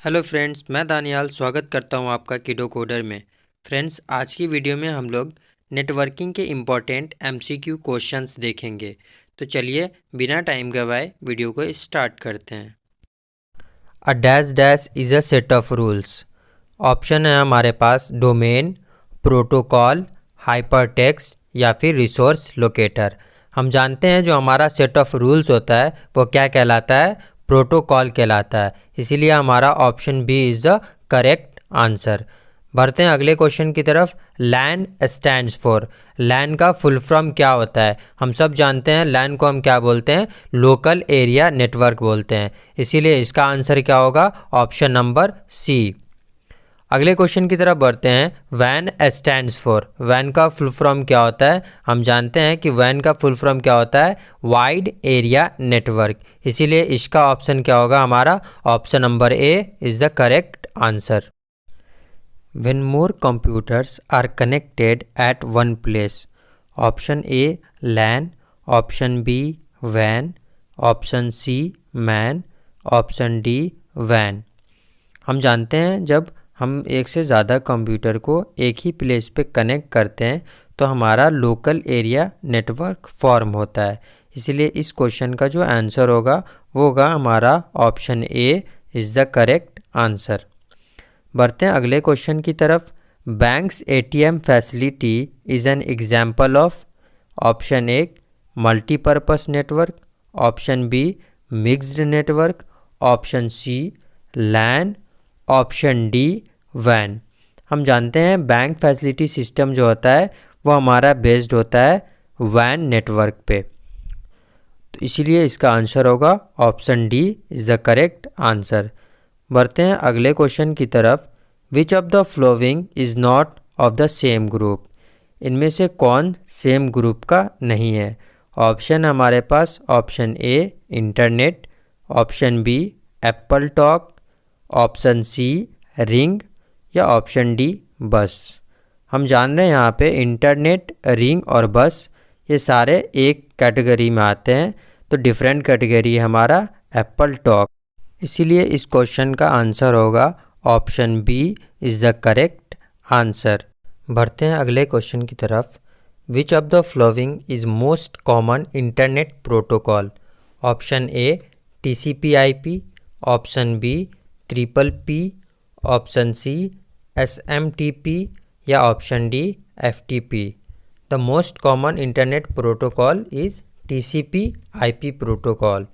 Hello friends, मैं दानियाल स्वागत करता हूं आपका किडो कोडर में। फ्रेंड्स, आज की वीडियो में हम लोग नेटवर्किंग के इम्पॉर्टेंट एमसीक्यू क्वेश्चंस देखेंगे। तो चलिए बिना टाइम गवाए वीडियो को स्टार्ट करते हैं। अ dash dash is a set of rules. Option है हमारे पास डोमेन, प्रोटोकॉल, हाइपरटेक्स्ट या फिर रिसोर्स लोकेटर। हम जानते हैं जो हमारा सेट ऑफ रूल्स होता है वो क्या कहलाता है, प्रोटोकॉल कहलाता है। इसीलिए हमारा option B is the correct answer. बढ़ते हैं अगले क्वेश्चन की तरफ। लैन स्टैंड्स फॉर। लैन का फुल फॉर्म क्या होता है? हम सब जानते हैं लैन को हम क्या बोलते हैं, लोकल एरिया नेटवर्क बोलते हैं। इसीलिए इसका आंसर क्या होगा, ऑप्शन नंबर सी। अगले क्वेश्चन की तरफ बढ़ते हैं। वैन स्टैंड्स फॉर। वैन का फुल फॉर्म क्या होता है? हम जानते हैं कि वैन का फुल फॉर्म क्या होता है, वाइड एरिया नेटवर्क। इसीलिए इसका ऑप्शन क्या होगा हमारा, option number A is the correct answer. When more computers are connected at one place. Option A LAN, option B WAN, option C MAN, option D WAN। हम जानते हैं जब हम एक से ज़्यादा कंप्यूटर को एक ही प्लेस पे कनेक्ट करते हैं तो हमारा लोकल एरिया नेटवर्क फॉर्म होता है। इसलिए इस क्वेश्चन का जो आंसर होगा वो होगा हमारा option A is the correct answer. बढ़ते हैं अगले क्वेश्चन की तरफ। Banks ATM facility is an example of. Option A multipurpose network, option B mixed network, option C LAN, option D वैन। हम जानते हैं बैंक फैसिलिटी सिस्टम जो होता है वो हमारा बेस्ड होता है वैन नेटवर्क पे। तो इसीलिए इसका आंसर होगा option D is the correct answer. बढ़ते हैं अगले क्वेश्चन की तरफ। Which of the following is not of the same group. इनमें से कौन सेम ग्रुप का नहीं है? ऑप्शन हमारे पास option A internet, option B Apple talk, option C ring या ऑप्शन डी बस। हम जान रहे हैं यहाँ पे इंटरनेट, रिंग और बस ये सारे एक कैटेगरी में आते हैं, तो डिफरेंट कैटेगरी है हमारा एप्पल टॉक। इसीलिए इस क्वेश्चन का आंसर होगा option B is the correct answer. बढ़ते हैं अगले क्वेश्चन की तरफ। Which of the following is most common internet protocol. Option A TCP/IP, option B TPP, option C SMTP या option D FTP। The most common internet protocol is TCP/IP protocol.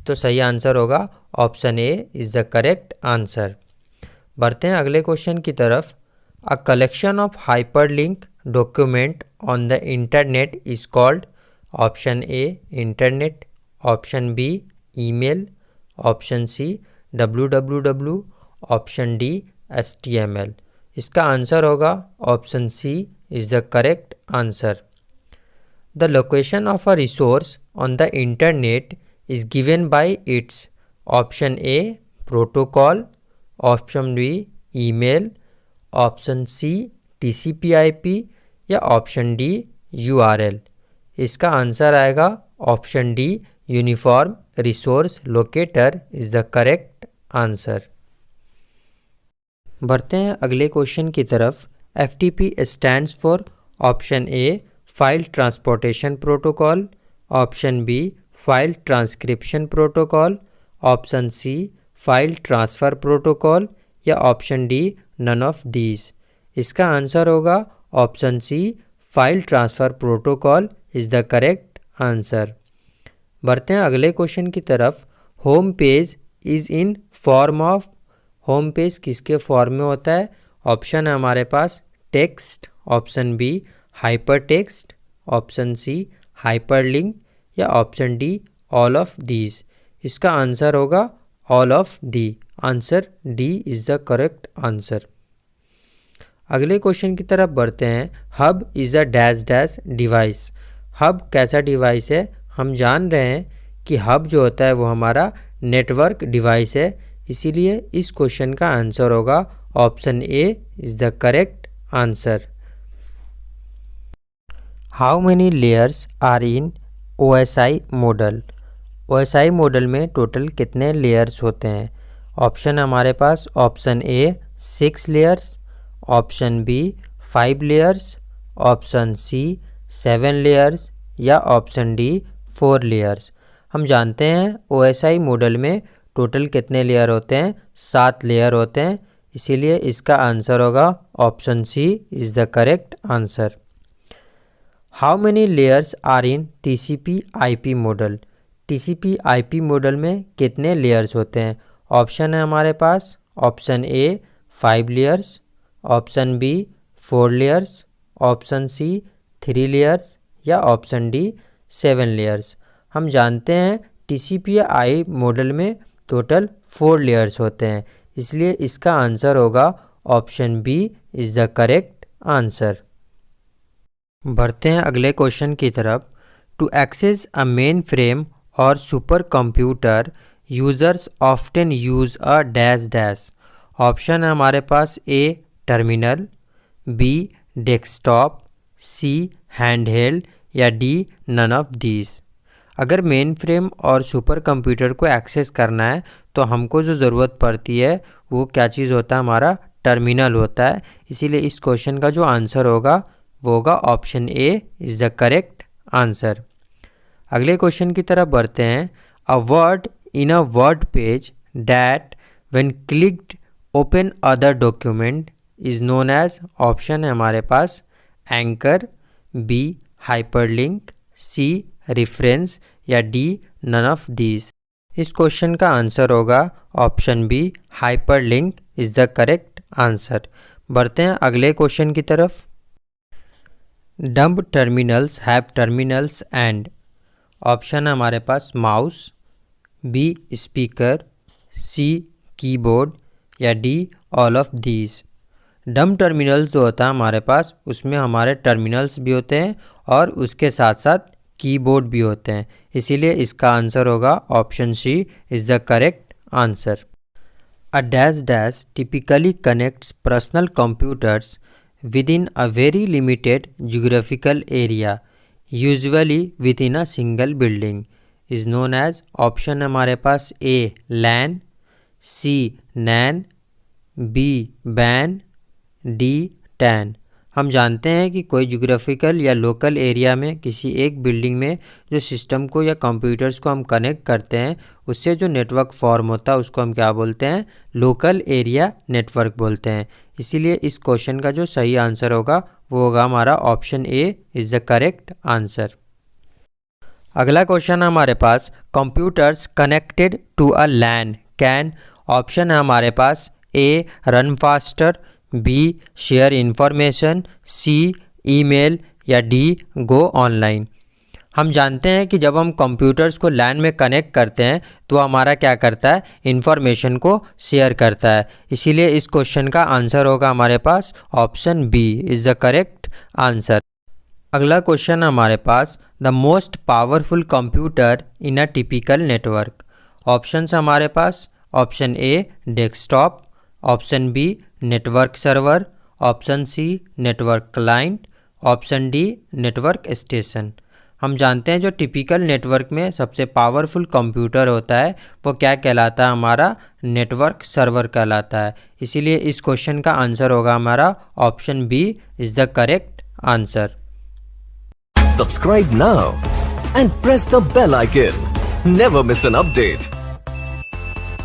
तो सही answer होगा option A is the correct answer. बढ़ते हैं अगले question की तरफ। A collection of hyperlink document on the internet is called. Option A internet, option B email, option C www, option D HTML। इसका answer होगा option C is the correct answer. The location of a resource on the internet is given by its। Option A protocol, option B email, option C TCP/IP या option D URL। इसका answer आएगा option D uniform resource locator is the correct answer. बढ़ते हैं अगले question की तरफ। FTP stands for. Option A file transportation protocol, option B file transcription protocol, option C file transfer protocol या option D none of these. इसका answer होगा option C file transfer protocol is the correct answer. बढ़ते हैं अगले question की तरफ। Home page is in form of. Home page किसके form में होता है? ऑप्शन है हमारे पास text, option B hypertext, option C hyperlink या option D all of these. इसका आंसर होगा all of the. Answer D is the correct answer. अगले क्वेश्चन की तरफ बढ़ते हैं। Hub is a dash dash device. Hub कैसा device है? हम जान रहे हैं कि हब जो होता है वो हमारा नेटवर्क डिवाइस है। इसीलिए इस क्वेश्चन का आंसर होगा option A is the correct answer. How many layers are in OSI model. OSI model में टोटल कितने लेयर्स होते हैं? ऑप्शन है हमारे पास option A 6 layers, option B 5 layers, option C 7 layers या ऑप्शन डी 4 लेयर्स। हम जानते हैं OSI मॉडल में टोटल कितने लेयर होते हैं, 7 लेयर होते हैं, इसीलिए इसका आंसर होगा option C is the correct answer. How many layers are in TCP/IP model? TCP/IP model में कितने लेयर्स होते हैं? ऑप्शन है हमारे पास option A 5 layers, option B 4 layers, option C 3 layers या ऑप्शन डी 7 लेयर्स। हम जानते हैं TCP/IP मॉडल में टोटल 4 लेयर्स होते हैं, इसलिए इसका आंसर होगा option B is the correct answer. बढ़ते हैं अगले क्वेश्चन की तरफ। To access a mainframe और supercomputer users often use a dash dash. Option है हमारे पास A terminal, B desktop, C handheld या डी नन ऑफ दीज। अगर मेन फ्रेम और सुपर कंप्यूटर को एक्सेस करना है तो हमको जो ज़रूरत पड़ती है वो क्या चीज़ होता है, हमारा टर्मिनल होता है। इसीलिए इस क्वेश्चन का जो आंसर होगा वो होगा option A is the correct answer. अगले क्वेश्चन की तरफ बढ़ते हैं। A word in a word page that when clicked open other document is known as. Option है हमारे पास anchor, B hyperlink, C reference या डी नन ऑफ दीज। इस क्वेश्चन का आंसर होगा option B hyperlink is the correct answer. बढ़ते हैं अगले क्वेश्चन की तरफ। Dumb terminals have terminals and. Option है हमारे पास माउस, बी स्पीकर, सी कीबोर्ड या D all of these. Dumb terminals जो होता है हमारे पास उसमें हमारे टर्मिनल्स भी होते हैं और उसके साथ साथ कीबोर्ड भी होते हैं, इसीलिए इसका आंसर होगा option C is the correct answer. A dash dash typically connects personal computers within a very limited geographical area, usually within a single building, is known as। Option हमारे पास A LAN, C NAN, B BAN, D TAN। हम जानते हैं कि कोई geographical या local area में किसी एक बिल्डिंग में जो सिस्टम को या कंप्यूटर्स को हम कनेक्ट करते हैं उससे जो नेटवर्क फॉर्म होता है उसको हम क्या बोलते हैं, लोकल एरिया नेटवर्क बोलते हैं। इसीलिए इस क्वेश्चन का जो सही आंसर होगा वो होगा हमारा option A is the correct answer. अगला क्वेश्चन है हमारे पास computers connected to a LAN can. Option है हमारे पास A run faster, B share information, C email या डी गो ऑनलाइन। हम जानते हैं कि जब हम कंप्यूटर्स को LAN में कनेक्ट करते हैं तो हमारा क्या करता है, इंफॉर्मेशन को शेयर करता है। इसीलिए इस क्वेश्चन का आंसर होगा हमारे पास option B is the correct answer. अगला क्वेश्चन है हमारे पास the most powerful computer in a typical network. Option हमारे पास option A desktop, option B network server, option C network client, option D network station. हम जानते हैं जो टिपिकल नेटवर्क में सबसे पावरफुल कंप्यूटर होता है वो क्या कहलाता है, हमारा नेटवर्क सर्वर कहलाता है। इसीलिए इस क्वेश्चन का आंसर होगा हमारा option B is the correct answer. Subscribe now and press the bell icon. Never miss an update.